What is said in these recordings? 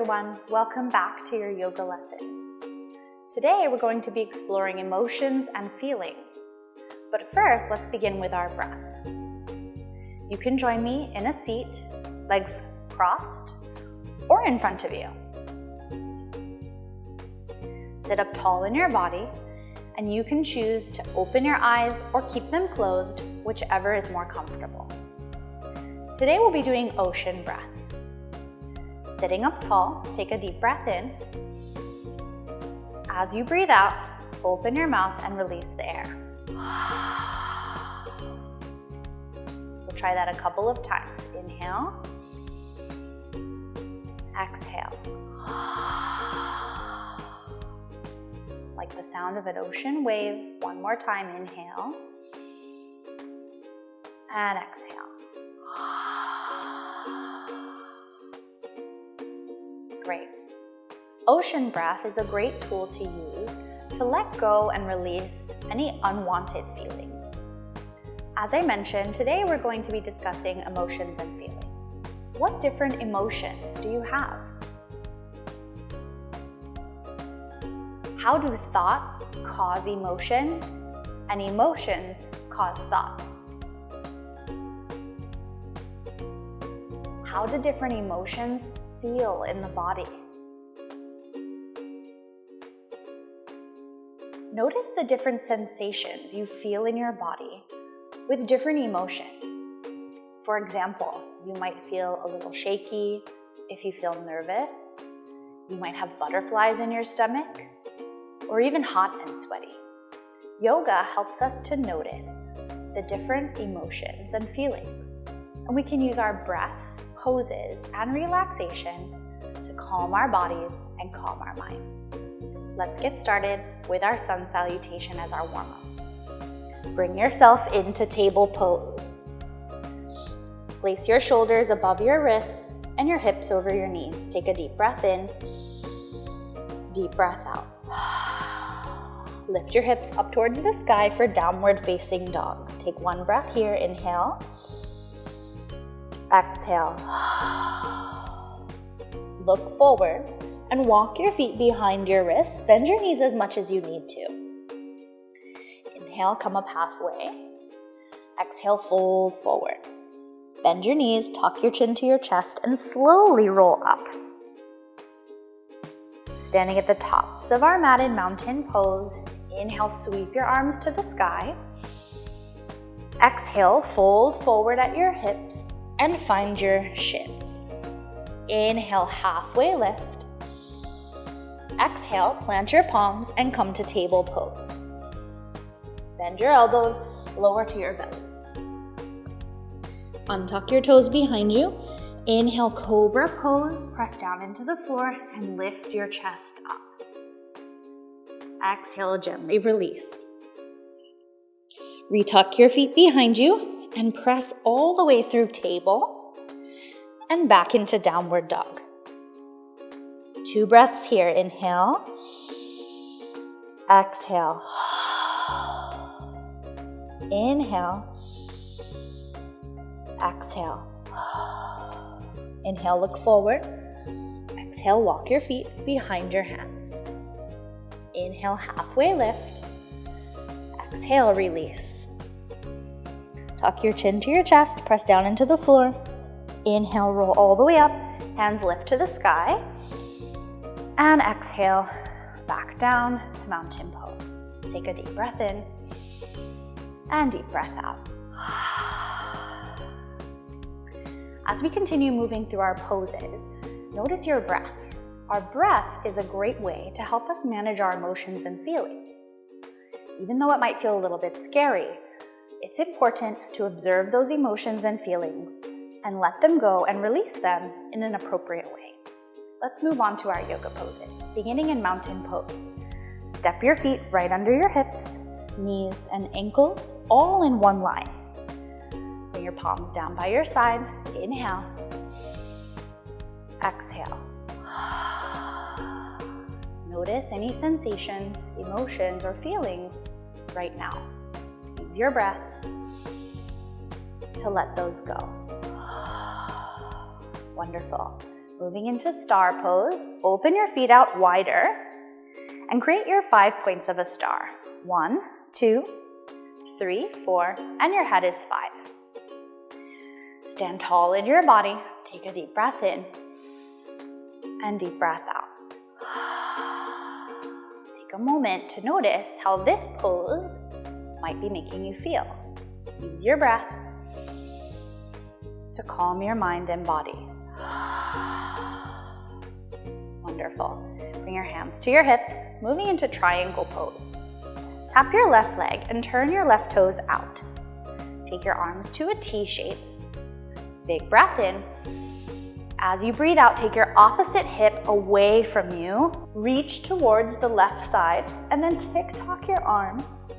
everyone, welcome back to your yoga lessons. Today we're going to be exploring emotions and feelings. But first, let's begin with our breath. You can join me in a seat, legs crossed, or in front of you. Sit up tall in your body, and you can choose to open your eyes or keep them closed, whichever is more comfortable. Today we'll be doing ocean breath. Sitting up tall, take a deep breath in. As you breathe out, open your mouth and release the air. We'll try that a couple of times. Inhale. Exhale. Like the sound of an ocean wave. One more time. Inhale. And exhale. Great. Ocean breath is a great tool to use to let go and release any unwanted feelings. As I mentioned, today we're going to be discussing emotions and feelings. What different emotions do you have? How do thoughts cause emotions and emotions cause thoughts? How do different emotions feel in the body? Notice the different sensations you feel in your body with different emotions. For example, you might feel a little shaky if you feel nervous. You might have butterflies in your stomach, or even hot and sweaty. Yoga helps us to notice the different emotions and feelings, and we can use our breath, poses, and relaxation to calm our bodies and calm our minds. Let's get started with our sun salutation as our warm-up. Bring yourself into table pose. Place your shoulders above your wrists and your hips over your knees. Take a deep breath in, deep breath out. Lift your hips up towards the sky for downward facing dog. Take one breath here, inhale. Exhale. Look forward and walk your feet behind your wrists. Bend your knees as much as you need to. Inhale, come up halfway. Exhale, fold forward. Bend your knees, tuck your chin to your chest, and slowly roll up. Standing at the tops of our mat in mountain pose, inhale, sweep your arms to the sky. Exhale, fold forward at your hips and find your shins. Inhale, halfway lift. Exhale, plant your palms and come to table pose. Bend your elbows, lower to your belly. Untuck your toes behind you. Inhale, cobra pose, press down into the floor and lift your chest up. Exhale, gently release. Retuck your feet behind you and press all the way through table and back into downward dog. 2 breaths here. Inhale. Exhale. Inhale. Exhale. Inhale, look forward. Exhale, walk your feet behind your hands. Inhale, halfway lift. Exhale, release. Tuck your chin to your chest, press down into the floor. Inhale, roll all the way up. Hands lift to the sky. And exhale, back down, mountain pose. Take a deep breath in and deep breath out. As we continue moving through our poses, notice your breath. Our breath is a great way to help us manage our emotions and feelings. Even though it might feel a little bit scary, it's important to observe those emotions and feelings and let them go and release them in an appropriate way. Let's move on to our yoga poses, beginning in mountain pose. Step your feet right under your hips, knees and ankles, all in one line. Bring your palms down by your side. Inhale. Exhale. Notice any sensations, emotions, or feelings right now. Use your breath to let those go. Wonderful. Moving into star pose, open your feet out wider and create your 5 points of a star. 1, 2, 3, 4, and your head is 5. Stand tall in your body. Take a deep breath in and deep breath out. Take a moment to notice how this pose might be making you feel. Use your breath to calm your mind and body. Wonderful. Bring your hands to your hips, moving into triangle pose. Tap your left leg and turn your left toes out. Take your arms to a T shape. Big breath in. As you breathe out, take your opposite hip away from you. Reach towards the left side and then tick-tock your arms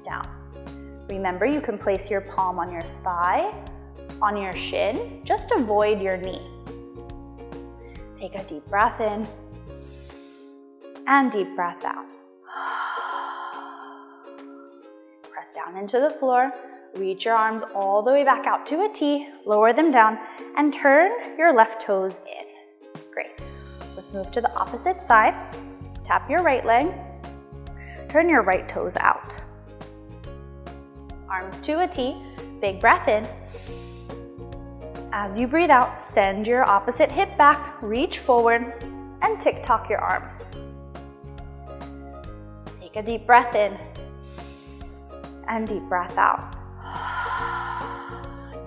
down. Remember, you can place your palm on your thigh, on your shin. Just avoid your knee. Take a deep breath in and deep breath out. Press down into the floor. Reach your arms all the way back out to a T, lower them down, and turn your left toes in. Great. Let's move to the opposite side. Tap your right leg. Turn your right toes out. Arms to a T, big breath in. As you breathe out, send your opposite hip back, reach forward, and tick-tock your arms. Take a deep breath in and deep breath out.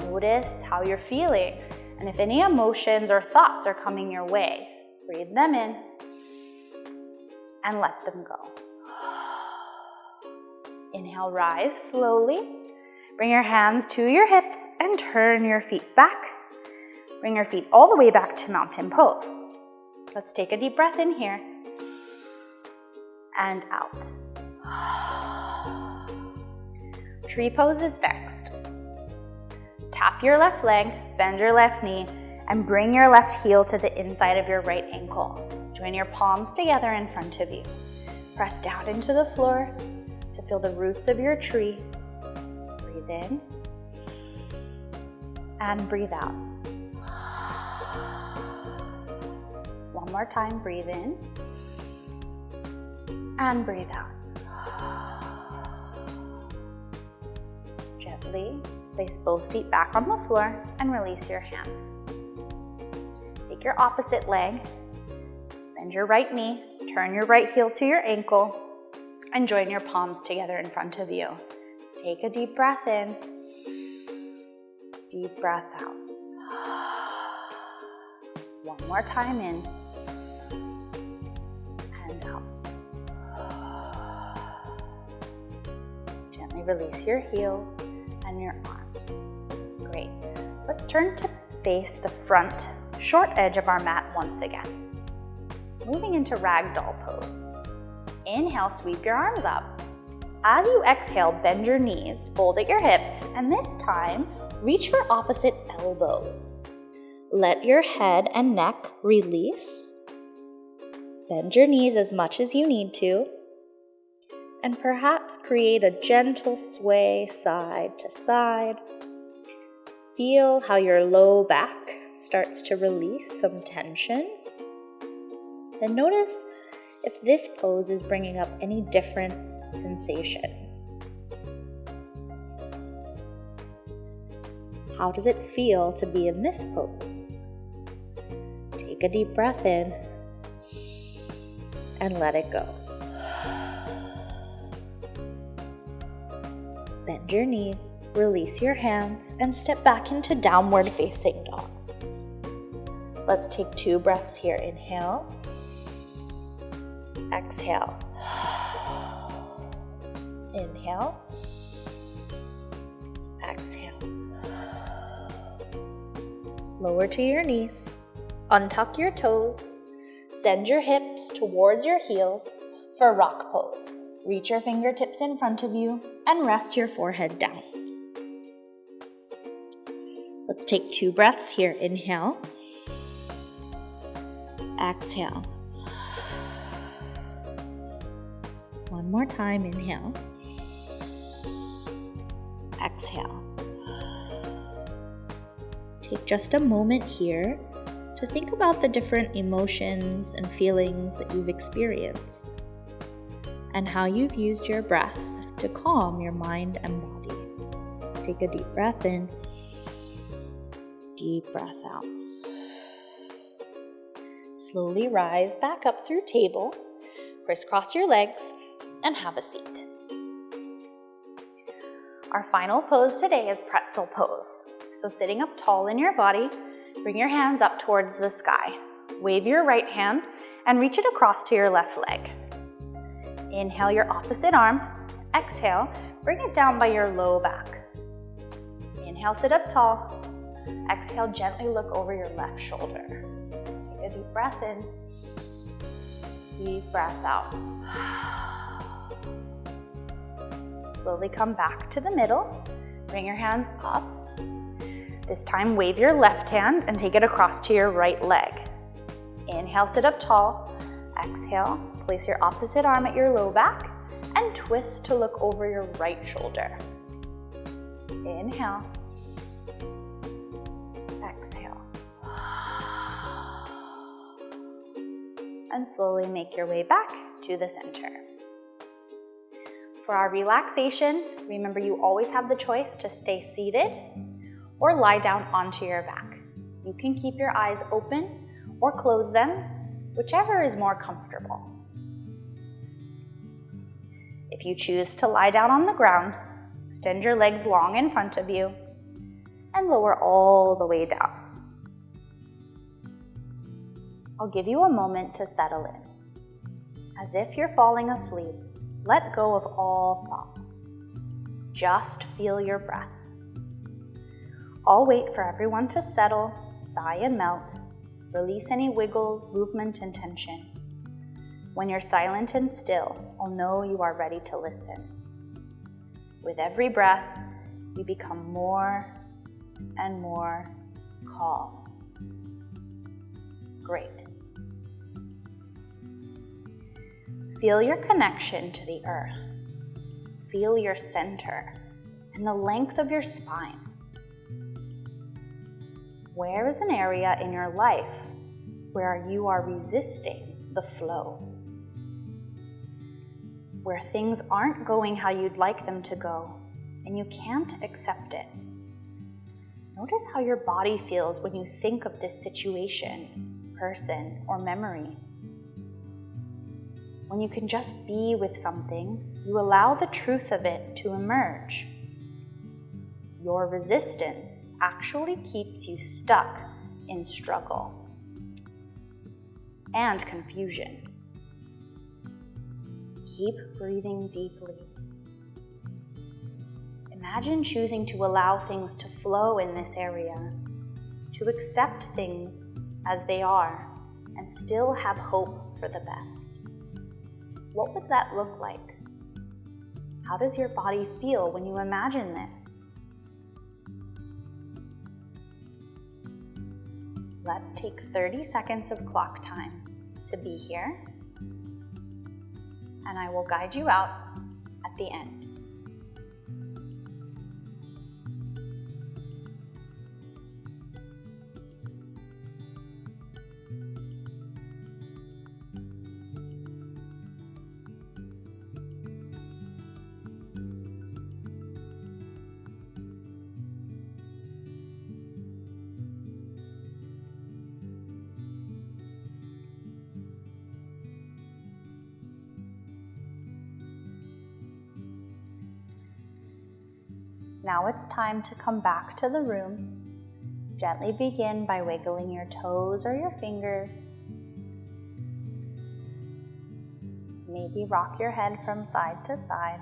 Notice how you're feeling, and if any emotions or thoughts are coming your way, breathe them in and let them go. Inhale, rise slowly. Bring your hands to your hips and turn your feet back. Bring your feet all the way back to mountain pose. Let's take a deep breath in here and out. Tree pose is next. Tap your left leg, bend your left knee, and bring your left heel to the inside of your right ankle. Join your palms together in front of you. Press down into the floor to feel the roots of your tree. Breathe in and breathe out. One more time, breathe in and breathe out. Gently place both feet back on the floor and release your hands. Take your opposite leg, bend your right knee, turn your right heel to your ankle, and join your palms together in front of you. Take a deep breath in, deep breath out. One more time in and out. Gently release your heel and your arms. Great. Let's turn to face the front short edge of our mat once again. Moving into Ragdoll pose. Inhale, sweep your arms up. As you exhale, bend your knees, fold at your hips, and this time, reach for opposite elbows. Let your head and neck release. Bend your knees as much as you need to, and perhaps create a gentle sway side to side. Feel how your low back starts to release some tension. Then notice if this pose is bringing up any different sensations. How does it feel to be in this pose? Take a deep breath in and let it go. Bend your knees, release your hands, and step back into downward facing dog. Let's take 2 breaths here. Inhale, exhale. Inhale, exhale. Lower to your knees, untuck your toes, send your hips towards your heels for rock pose. Reach your fingertips in front of you and rest your forehead down. Let's take 2 breaths here. Inhale, exhale. One more time. Inhale, exhale. Take just a moment here to to think about the different emotions and feelings that you've experienced and how you've used your breath to calm your mind and body. Take a deep breath in, deep breath out. Slowly rise back up through table, crisscross your legs, and have a seat. Our final pose today is pretzel pose. So sitting up tall in your body, bring your hands up towards the sky. Wave your right hand and reach it across to your left leg. Inhale your opposite arm. Exhale, bring it down by your low back. Inhale, sit up tall. Exhale, gently look over your left shoulder. Take a deep breath in. Deep breath out. Slowly come back to the middle. Bring your hands up. This time, wave your left hand and take it across to your right leg. Inhale, sit up tall. Exhale, place your opposite arm at your low back and twist to look over your right shoulder. Inhale. Exhale. And slowly make your way back to the center. For our relaxation, remember you always have the choice to stay seated or lie down onto your back. You can keep your eyes open or close them, whichever is more comfortable. If you choose to lie down on the ground, extend your legs long in front of you and lower all the way down. I'll give you a moment to settle in. As if you're falling asleep, let go of all thoughts. Just feel your breath. I'll wait for everyone to settle, sigh and melt, release any wiggles, movement, and tension. When you're silent and still, I'll know you are ready to listen. With every breath, you become more and more calm. Great. Feel your connection to the earth. Feel your center and the length of your spine. Where is an area in your life where you are resisting the flow? Where things aren't going how you'd like them to go and you can't accept it. Notice how your body feels when you think of this situation, person, or memory. When you can just be with something, you allow the truth of it to emerge. Your resistance actually keeps you stuck in struggle and confusion. Keep breathing deeply. Imagine choosing to allow things to flow in this area, to accept things as they are, and still have hope for the best. What would that look like? How does your body feel when you imagine this? Let's take 30 seconds of clock time to be here, and I will guide you out at the end. Now it's time to come back to the room. Gently begin by wiggling your toes or your fingers. Maybe rock your head from side to side.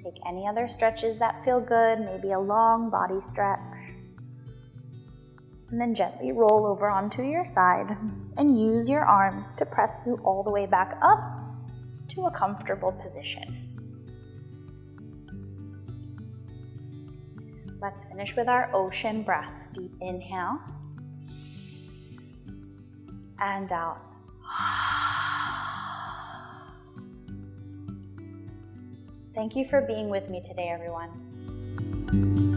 Take any other stretches that feel good, maybe a long body stretch. And then gently roll over onto your side and use your arms to press you all the way back up to a comfortable position. Let's finish with our ocean breath. Deep inhale and out. Thank you for being with me today, everyone. you.